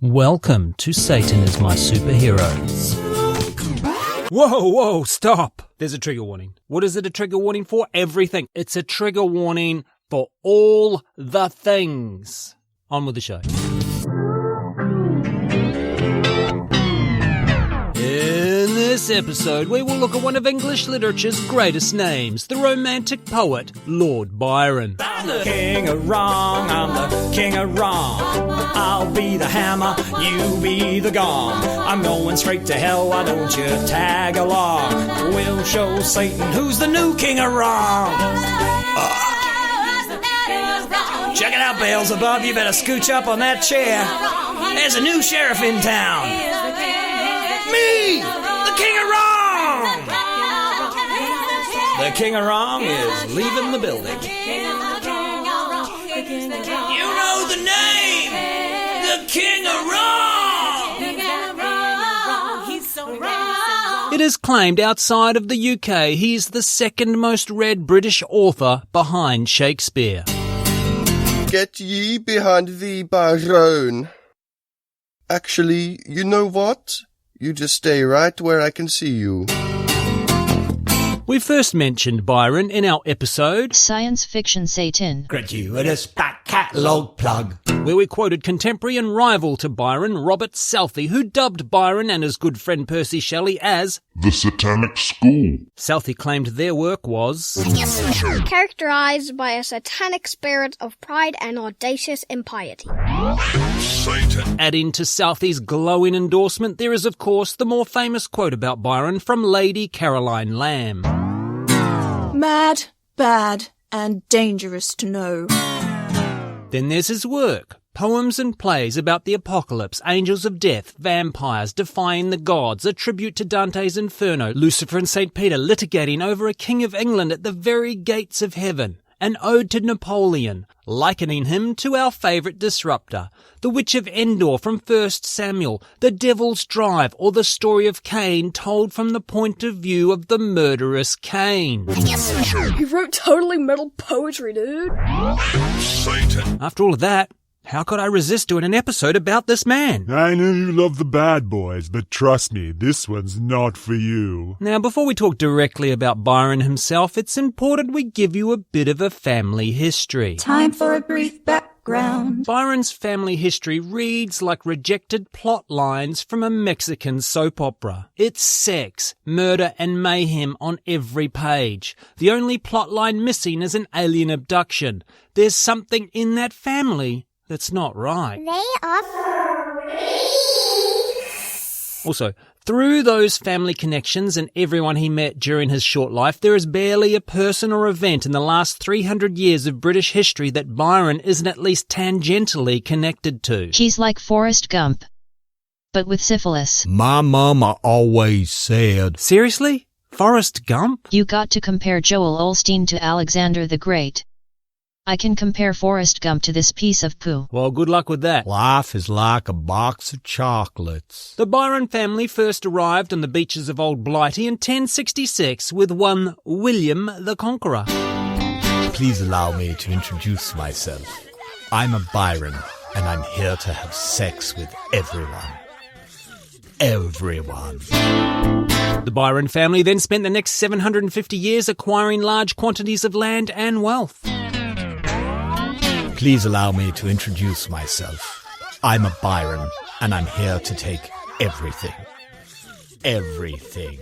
Welcome to Satan is My Superhero. Whoa, stop! There's a trigger warning. What is it a trigger warning for? Everything. It's a trigger warning for all the things. On with the show. In this episode, we will look at one of English literature's greatest names, the romantic poet, Lord Byron. I'm the king of wrong, I'm the king of wrong. I'll be the hammer, you be the gong. I'm going straight to hell, why don't you tag along? We'll show Satan who's the new king of wrong. Check it out, Beelzebub, you better scooch up on that chair. There's a new sheriff in town. Me, the king of wrong. The king of wrong is leaving the building. You know the name, the king of wrong. He's so wrong. It is claimed outside of the UK he's the second most read British author behind Shakespeare. Get ye behind thee, Byron. Actually, you know what? You just stay right where I can see you. We first mentioned Byron in our episode Science Fiction Satan. Gratuitous back catalogue plug. where we quoted contemporary and rival to Byron, Robert Southey, who dubbed Byron and his good friend Percy Shelley as the Satanic School. Southey claimed their work was characterised by a satanic spirit of pride and audacious impiety. Satan. Adding to Southey's glowing endorsement, there is of course the more famous quote about Byron from Lady Caroline Lamb. Mad, bad, and dangerous to know. Then there's his work, poems and plays about the apocalypse, angels of death, vampires, defying the gods, a tribute to Dante's Inferno, Lucifer and St Peter, litigating over a king of England at the very gates of heaven, an ode to Napoleon, likening him to our favourite disruptor, the witch of Endor from 1 Samuel, the devil's drive, or the story of Cain told from the point of view of the murderous Cain. He wrote totally metal poetry, dude. Satan. After all of that, how could I resist doing an episode about this man? I know you love the bad boys, but trust me, this one's not for you. Now, before we talk directly about Byron himself, it's important we give you a bit of a family history. Time for a brief background. Byron's family history reads like rejected plot lines from a Mexican soap opera. It's sex, murder and mayhem on every page. The only plot line missing is an alien abduction. There's something in that family that's not right. They are Also, through those family connections and everyone he met during his short life, there is barely a person or event in the last 300 years of British history that Byron isn't at least tangentially connected to. He's like Forrest Gump, but with syphilis. My mama always said... Seriously? Forrest Gump? You got to compare Joel Osteen to Alexander the Great. I can compare Forrest Gump to this piece of poo. Well, good luck with that. Life is like a box of chocolates. The Byron family first arrived on the beaches of Old Blighty in 1066 with one William the Conqueror. Please allow me to introduce myself. I'm a Byron, and I'm here to have sex with everyone. Everyone. The Byron family then spent the next 750 years acquiring large quantities of land and wealth. Please allow me to introduce myself. I'm a Byron, and I'm here to take everything. Everything.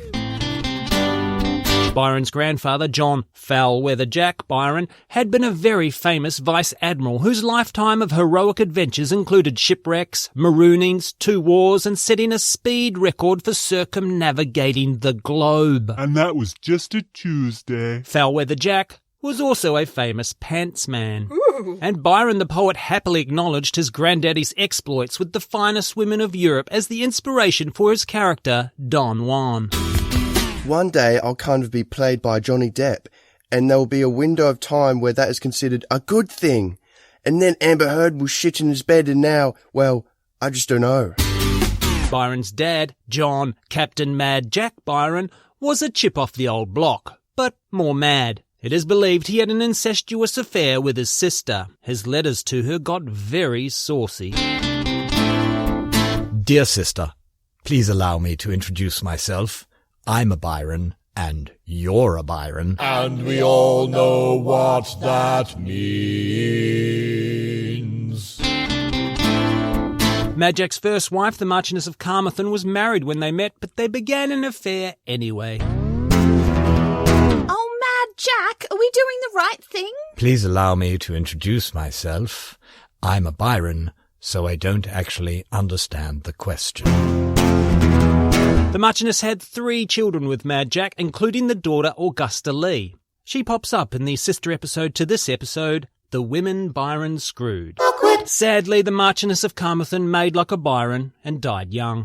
Byron's grandfather, John Foulweather Jack Byron, had been a very famous vice-admiral whose lifetime of heroic adventures included shipwrecks, maroonings, 2 wars, and setting a speed record for circumnavigating the globe. And that was just a Tuesday. Foulweather Jack was also a famous pantsman. And Byron the poet happily acknowledged his granddaddy's exploits with the finest women of Europe as the inspiration for his character, Don Juan. One day I'll kind of be played by Johnny Depp, and there will be a window of time where that is considered a good thing. And then Amber Heard will shit in his bed, and now, well, I just don't know. Byron's dad, John Captain Mad Jack Byron, was a chip off the old block, but more mad. It is believed he had an incestuous affair with his sister. His letters to her got very saucy. Dear sister, please allow me to introduce myself. I'm a Byron, and you're a Byron. And we all know what that means. Mad Jack's first wife, the Marchioness of Carmarthen, was married when they met, but they began an affair anyway. Oh, Mad Jack, are we doing the right thing? Please allow me to introduce myself. I'm a Byron, so I don't actually understand the question. The Marchioness had 3 children with Mad Jack, including the daughter Augusta Lee. She pops up in the sister episode to this episode, The Women Byron Screwed. Awkward. Sadly, the Marchioness of Carmarthen made like a Byron and died young.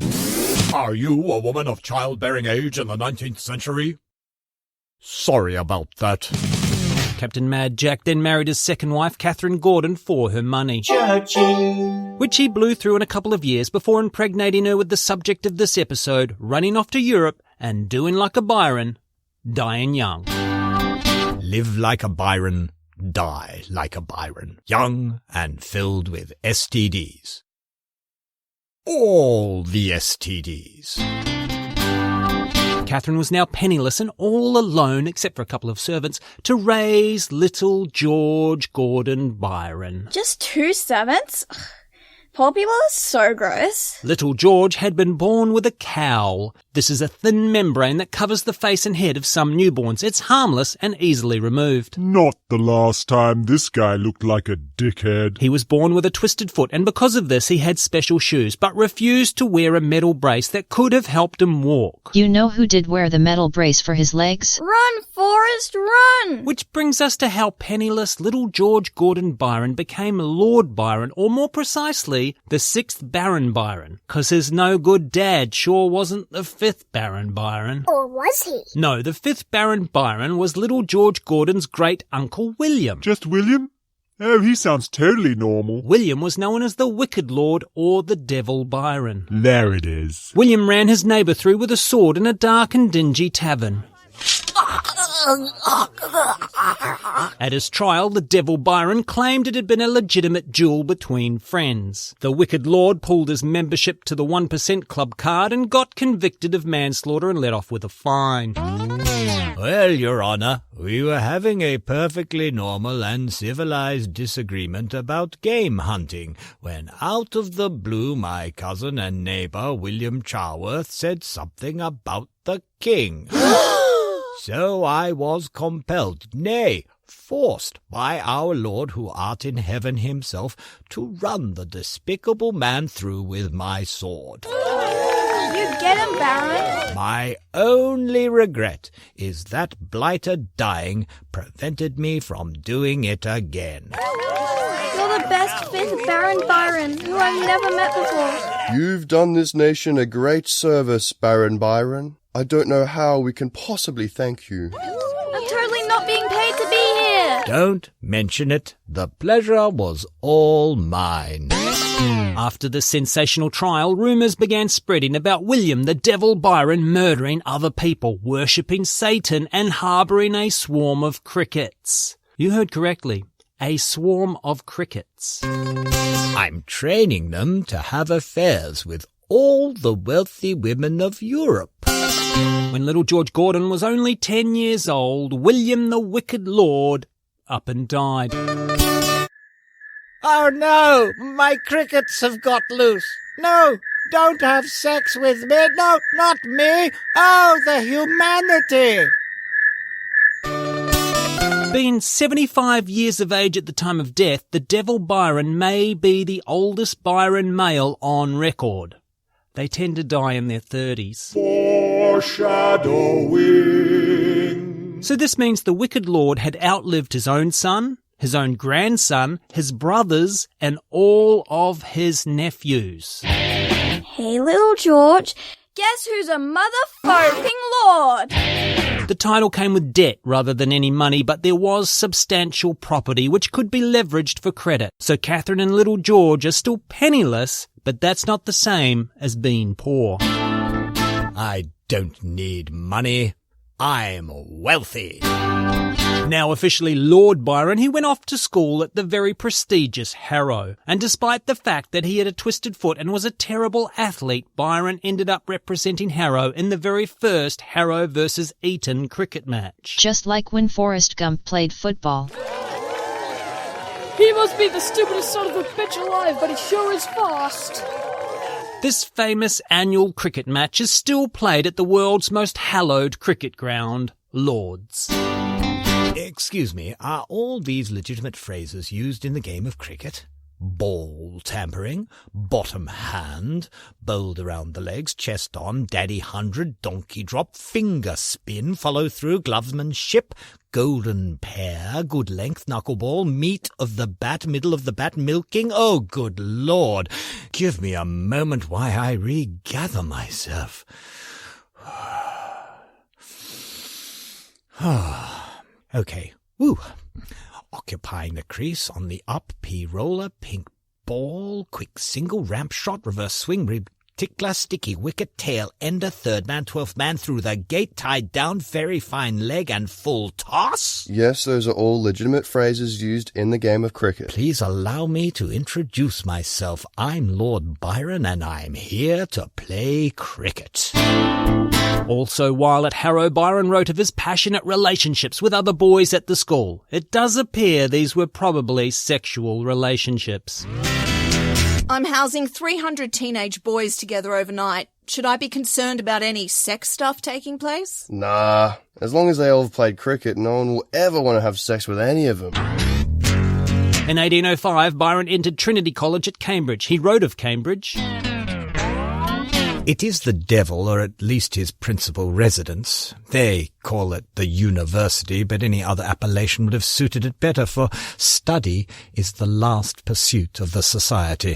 Are you a woman of childbearing age in the 19th century? Sorry about that. Captain Mad Jack then married his second wife, Catherine Gordon, for her money, which he blew through in a couple of years before impregnating her with the subject of this episode, running off to Europe and doing like a Byron, dying young. Live like a Byron, die like a Byron, young and filled with STDs. All the STDs. Catherine was now penniless and all alone, except for a couple of servants, to raise little George Gordon Byron. Just 2 servants? Poor people are so gross. Little George had been born with a cowl. This is a thin membrane that covers the face and head of some newborns. It's harmless and easily removed. Not the last time this guy looked like a dickhead. He was born with a twisted foot, and because of this he had special shoes, but refused to wear a metal brace that could have helped him walk. You know who did wear the metal brace for his legs? Run, Forrest, run! Which brings us to how penniless little George Gordon Byron became Lord Byron, or more precisely, the 6th Baron Byron, 'cause his no-good dad sure wasn't the 5th Baron Byron. Or was he? No, the 5th Baron Byron was little George Gordon's great-uncle William. Just William? Oh, he sounds totally normal. William was known as the Wicked Lord or the Devil Byron. There it is. William ran his neighbour through with a sword in a dark and dingy tavern. At his trial, the Devil Byron claimed it had been a legitimate duel between friends. The Wicked Lord pulled his membership to the 1% Club card and got convicted of manslaughter and let off with a fine. Well, Your Honour, we were having a perfectly normal and civilized disagreement about game hunting, when out of the blue my cousin and neighbour William Charworth said something about the king. So I was compelled, nay, forced by our Lord who art in heaven himself, to run the despicable man through with my sword. You get him, Baron. My only regret is that blighter dying prevented me from doing it again. You're the best 5th Baron Byron, who I've never met before. You've done this nation a great service, Baron Byron. I don't know how we can possibly thank you. I'm totally not being paid to be here. Don't mention it. The pleasure was all mine. After the sensational trial, rumours began spreading about William the Devil Byron murdering other people, worshipping Satan and harbouring a swarm of crickets. You heard correctly. A swarm of crickets. I'm training them to have affairs with all the wealthy women of Europe. When little George Gordon was only 10 years old, William the Wicked Lord up and died. Oh no, my crickets have got loose. No, don't have sex with me. No, not me. Oh, the humanity. Being 75 years of age at the time of death, the Devil Byron may be the oldest Byron male on record. They tend to die in their 30s. Foreshadowing. So this means the Wicked Lord had outlived his own son, his own grandson, his brothers, and all of his nephews. Hey, little George, guess who's a motherfucking lord? The title came with debt rather than any money, but there was substantial property which could be leveraged for credit. So Catherine and little George are still penniless, but that's not the same as being poor. I don't need money. I'm wealthy. Now officially Lord Byron, he went off to school at the very prestigious Harrow. And despite the fact that he had a twisted foot and was a terrible athlete, Byron ended up representing Harrow in the very first Harrow versus Eton cricket match. Just like when Forrest Gump played football. He must be the stupidest son of a bitch alive, but he sure is fast. This famous annual cricket match is still played at the world's most hallowed cricket ground, Lord's. Excuse me, are all these legitimate phrases used in the game of cricket? Ball tampering, bottom hand, bowled around the legs, chest on, daddy 100, donkey drop, finger spin, follow through, glovesmanship, golden pair, good length, knuckleball, meat of the bat, middle of the bat, milking. Oh, good Lord, give me a moment while I regather myself. Okay, woo. Occupying the crease on the up, P-roller, pink ball, quick single, ramp shot, reverse swing, rib tickler, sticky wicket, tail ender, third man, 12th man, through the gate, tied down, very fine leg and full toss? Yes, those are all legitimate phrases used in the game of cricket. Please allow me to introduce myself. I'm Lord Byron and I'm here to play cricket. Also, while at Harrow, Byron wrote of his passionate relationships with other boys at the school. It does appear these were probably sexual relationships. I'm housing 300 teenage boys together overnight. Should I be concerned about any sex stuff taking place? Nah, as long as they all have played cricket, no one will ever want to have sex with any of them. In 1805, Byron entered Trinity College at Cambridge. He wrote of Cambridge. It is the devil, or at least his principal residence. They call it the university, but any other appellation would have suited it better, for study is the last pursuit of the society.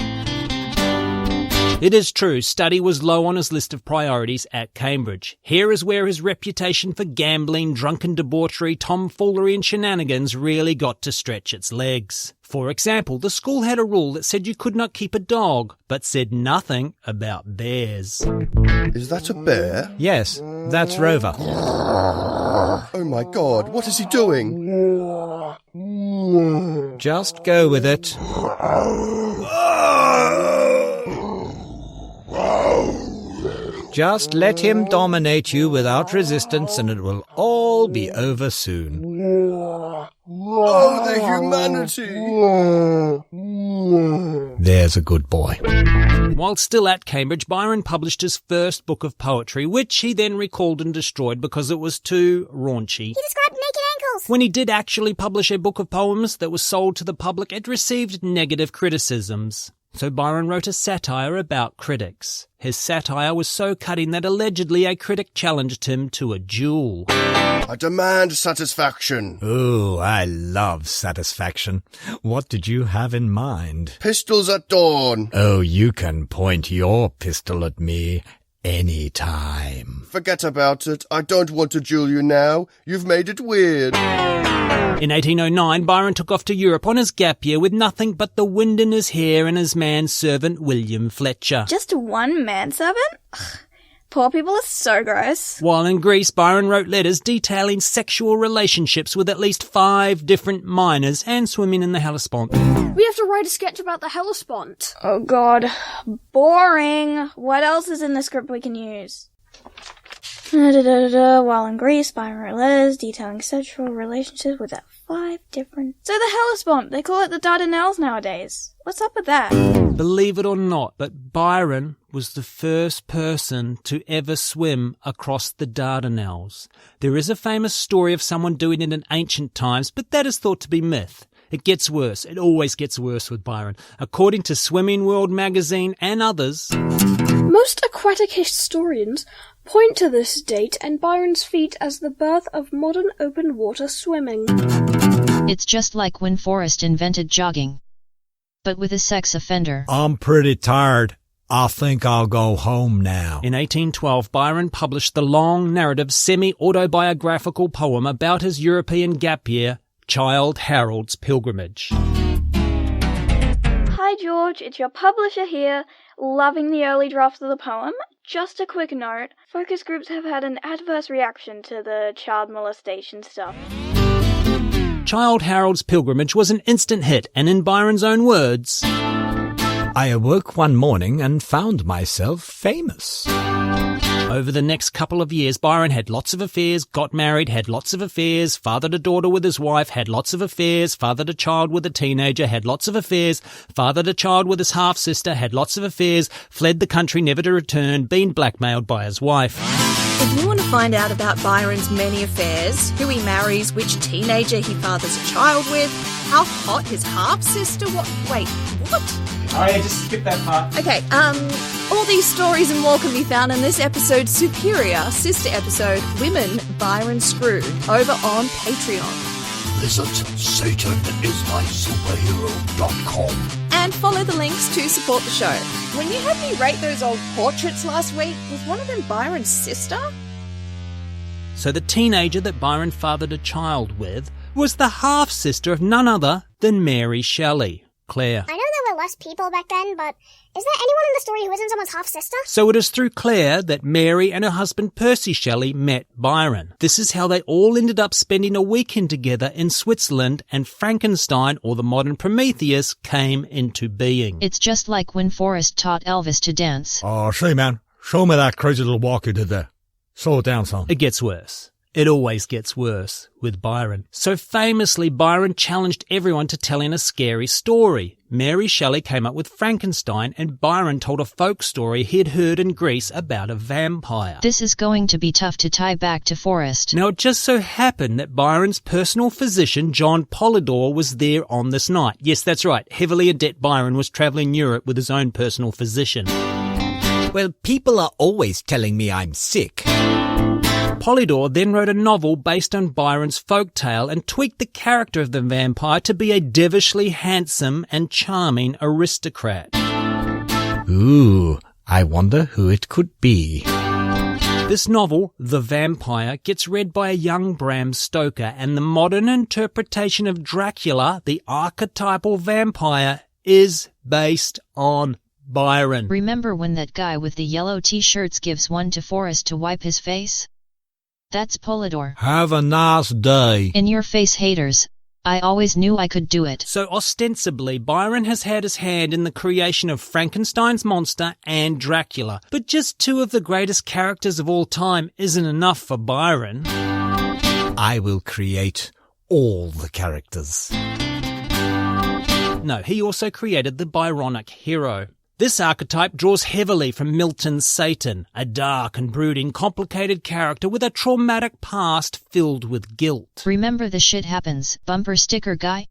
It is true, study was low on his list of priorities at Cambridge. Here is where his reputation for gambling, drunken debauchery, tomfoolery and shenanigans really got to stretch its legs. For example, the school had a rule that said you could not keep a dog, but said nothing about bears. Is that a bear? Yes, that's Rover. Oh my God, what is he doing? Just go with it. Just let him dominate you without resistance and it will all be over soon. Oh, the humanity! There's a good boy. While still at Cambridge, Byron published his first book of poetry, which he then recalled and destroyed because it was too raunchy. He described naked ankles. When he did actually publish a book of poems that was sold to the public, it received negative criticisms. So Byron wrote a satire about critics. His satire was so cutting that allegedly a critic challenged him to a duel. I demand satisfaction. Ooh, I love satisfaction. What did you have in mind? Pistols at dawn. Oh, you can point your pistol at me any time. Forget about it. I don't want to duel you now. You've made it weird. In 1809, Byron took off to Europe on his gap year with nothing but the wind in his hair and his manservant William Fletcher. Just one manservant? Ugh, poor people are so gross. While in Greece, Byron wrote letters detailing sexual relationships with at least 5 different minors and swimming in the Hellespont. We have to write a sketch about the Hellespont. Oh God, boring. What else is in the script we can use? While in Greece, Byron wrote letters detailing sexual relationships with 5 different... So the Hellespont, they call it the Dardanelles nowadays. What's up with that? Believe it or not, but Byron was the first person to ever swim across the Dardanelles. There is a famous story of someone doing it in ancient times, but that is thought to be myth. It gets worse. It always gets worse with Byron. According to Swimming World magazine and others... Most aquatic historians point to this date and Byron's feat as the birth of modern open water swimming. It's just like when Forrest invented jogging, but with a sex offender. I'm pretty tired. I think I'll go home now. In 1812, Byron published the long narrative semi-autobiographical poem about his European gap year, Childe Harold's Pilgrimage. Hi George, it's your publisher here, loving the early draft of the poem. just a quick note, focus groups have had an adverse reaction to the child molestation stuff. Childe Harold's pilgrimage was an instant hit, and in Byron's own words, I awoke one morning and found myself famous. Over the next couple of years, Byron had lots of affairs, got married, had lots of affairs, fathered a daughter with his wife, had lots of affairs, fathered a child with a teenager, had lots of affairs, fathered a child with his half-sister, had lots of affairs, fled the country never to return, been blackmailed by his wife. If you want to find out about Byron's many affairs, who he marries, which teenager he fathers a child with, how hot his half-sister Wait, what? Oh yeah, just skip that part. Okay, all these stories and more can be found in this episode's superior sister episode, Women Byron Screwed, over on Patreon. Visit SatanIsMySuperhero.com and follow the links to support the show. When you had me rate those old portraits last week, was one of them Byron's sister? So the teenager that Byron fathered a child with was the half-sister of none other than Mary Shelley. Claire. I know there were less people back then, but is there anyone in the story who isn't someone's half-sister? So it is through Claire that Mary and her husband Percy Shelley met Byron. This is how they all ended up spending a weekend together in Switzerland, and Frankenstein, or the modern Prometheus, came into being. It's just like when Forrest taught Elvis to dance. Oh, see, man, show me that crazy little walk you did there. Slow it down, son. It gets worse. It always gets worse with Byron. So famously, Byron challenged everyone to telling a scary story. Mary Shelley came up with Frankenstein, and Byron told a folk story he'd heard in Greece about a vampire. This is going to be tough to tie back to Forrest. Now, it just so happened that Byron's personal physician, John Polydore, was there on this night. Yes, that's right. Heavily in debt Byron was travelling Europe with his own personal physician. Well, people are always telling me I'm sick. Polydore then wrote a novel based on Byron's folktale and tweaked the character of the vampire to be a devishly handsome and charming aristocrat. Ooh, I wonder who it could be. This novel, The Vampire, gets read by a young Bram Stoker, and the modern interpretation of Dracula, the archetypal vampire, is based on Byron. Remember when that guy with the yellow t-shirts gives one to Forrest to wipe his face? That's Polydore. Have a nice day. In your face, haters. I always knew I could do it. So ostensibly, Byron has had his hand in the creation of Frankenstein's monster and Dracula. But just two of the greatest characters of all time isn't enough for Byron. I will create all the characters. No, he also created the Byronic hero. This archetype draws heavily from Milton's Satan, a dark and brooding, complicated character with a traumatic past filled with guilt. Remember the shit happens, bumper sticker guy?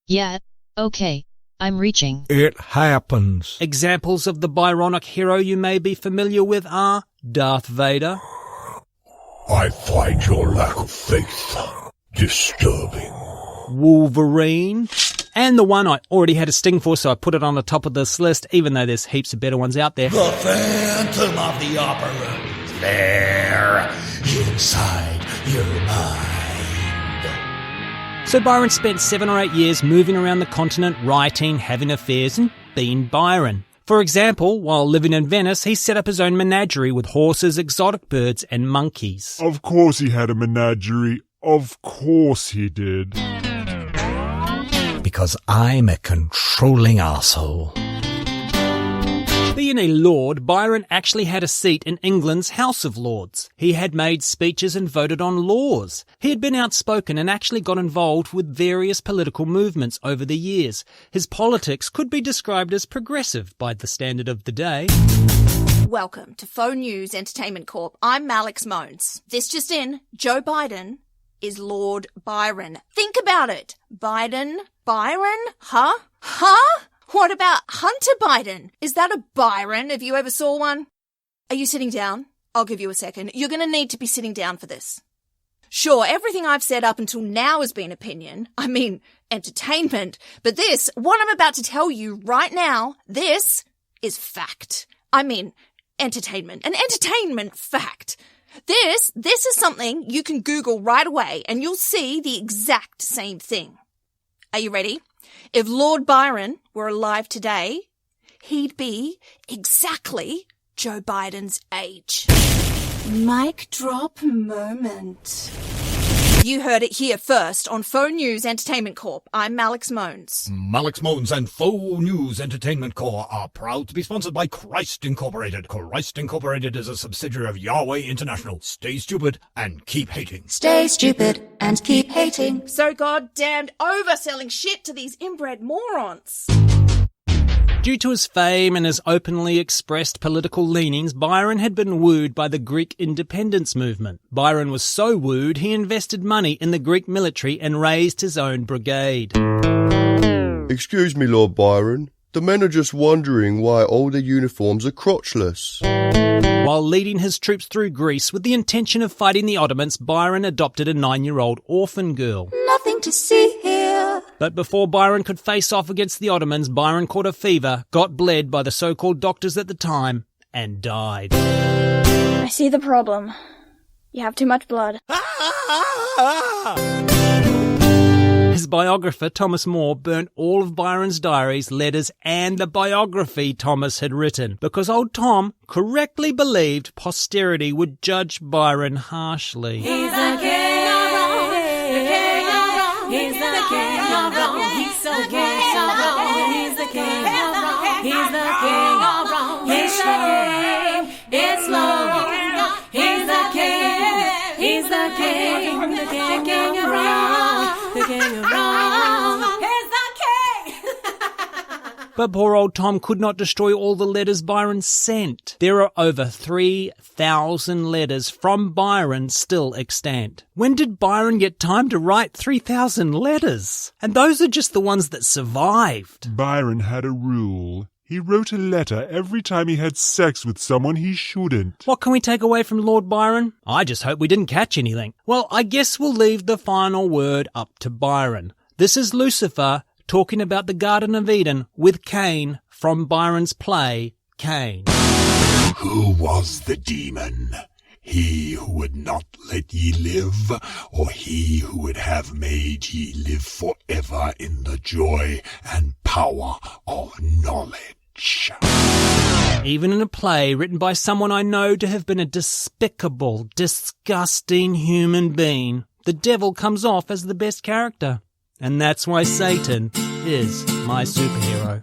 Yeah, okay, I'm reaching. It happens. Examples of the Byronic hero you may be familiar with are Darth Vader. I find your lack of faith disturbing. Wolverine. And the one I already had a sting for, so I put it on the top of this list, even though there's heaps of better ones out there. The Phantom of the Opera is there, inside your mind. So Byron spent 7 or 8 years moving around the continent, writing, having affairs, and being Byron. For example, while living in Venice, he set up his own menagerie with horses, exotic birds, and monkeys. Of course he had a menagerie. Of course he did. Because I'm a controlling arsehole. Being a lord, Byron actually had a seat in England's House of Lords. He had made speeches and voted on laws. He had been outspoken and actually got involved with various political movements over the years. His politics could be described as progressive by the standard of the day. Welcome to Faux News Entertainment Corp. I'm Malix Moans. This just in, Joe Biden is Lord Byron. Think about it. Byron? Huh? What about Hunter Biden? Is that a Byron? Have you ever saw one? Are you sitting down? I'll give you a second. You're going to need to be sitting down for this. Sure, everything I've said up until now has been opinion. I mean, entertainment. But this, what I'm about to tell you right now, this is fact. I mean, entertainment. An entertainment fact. This is something you can Google right away and you'll see the exact same thing. Are you ready? If Lord Byron were alive today, he'd be exactly Joe Biden's age. Mic drop moment. You heard it here first on Faux News Entertainment Corp. I'm Malix Moans. Malix Moans and Faux News Entertainment Corp are proud to be sponsored by Christ Incorporated. Christ Incorporated is a subsidiary of Yahweh International. Stay stupid and keep hating. Stay stupid and keep hating. So goddamned overselling shit to these inbred morons. Due to his fame and his openly expressed political leanings, Byron had been wooed by the Greek independence movement. Byron was so wooed, he invested money in the Greek military and raised his own brigade. Excuse me, Lord Byron. The men are just wondering why all the uniforms are crotchless. While leading his troops through Greece with the intention of fighting the Ottomans, Byron adopted a 9-year-old orphan girl. Nothing to see here. But before Byron could face off against the Ottomans, Byron caught a fever, got bled by the so-called doctors at the time, and died. I see the problem. You have too much blood. His biographer, Thomas More, burnt all of Byron's diaries, letters, and the biography Thomas had written, because old Tom correctly believed posterity would judge Byron harshly. He's the king of wrong, the king of wrong, he's the king of wrong, he's so king of wrong, he's the king of wrong, he's the king of wrong, he's slow, it's slow, he's the king, he's the king, the king of wrong, the king of wrong, he's the king. But poor old Tom could not destroy all the letters Byron sent. There are over 3,000 letters from Byron still extant. When did Byron get time to write 3,000 letters? And those are just the ones that survived. Byron had a rule. He wrote a letter every time he had sex with someone he shouldn't. What can we take away from Lord Byron? I just hope we didn't catch anything. Well, I guess we'll leave the final word up to Byron. This is Lucifer talking about the Garden of Eden with Cain from Byron's play, Cain. Who was the demon? He who would not let ye live, or he who would have made ye live forever in the joy and power of knowledge? Even in a play written by someone I know to have been a despicable, disgusting human being, the devil comes off as the best character. And that's why Satan is my superhero.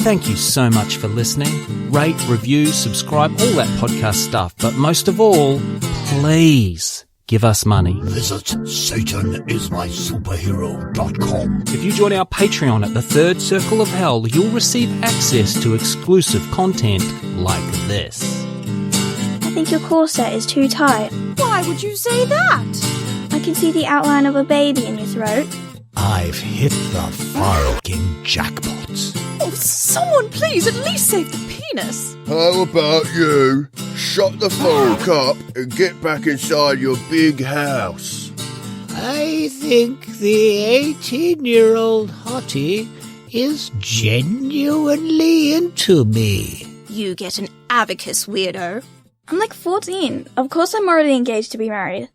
Thank you so much for listening. Rate, review, subscribe, all that podcast stuff. But most of all, please give us money. Visit SatanIsMySuperhero.com. If you join our Patreon at the Third Circle of Hell, you'll receive access to exclusive content like this. I think your corset is too tight. Why would you say that? I can see the outline of a baby in your throat. I've hit the fucking jackpot. Oh, someone please at least save the penis. How about you? Shut the fuck up and get back inside your big house. I think the 18-year-old hottie is genuinely into me. You get an abacus, weirdo. I'm like 14. Of course I'm already engaged to be married.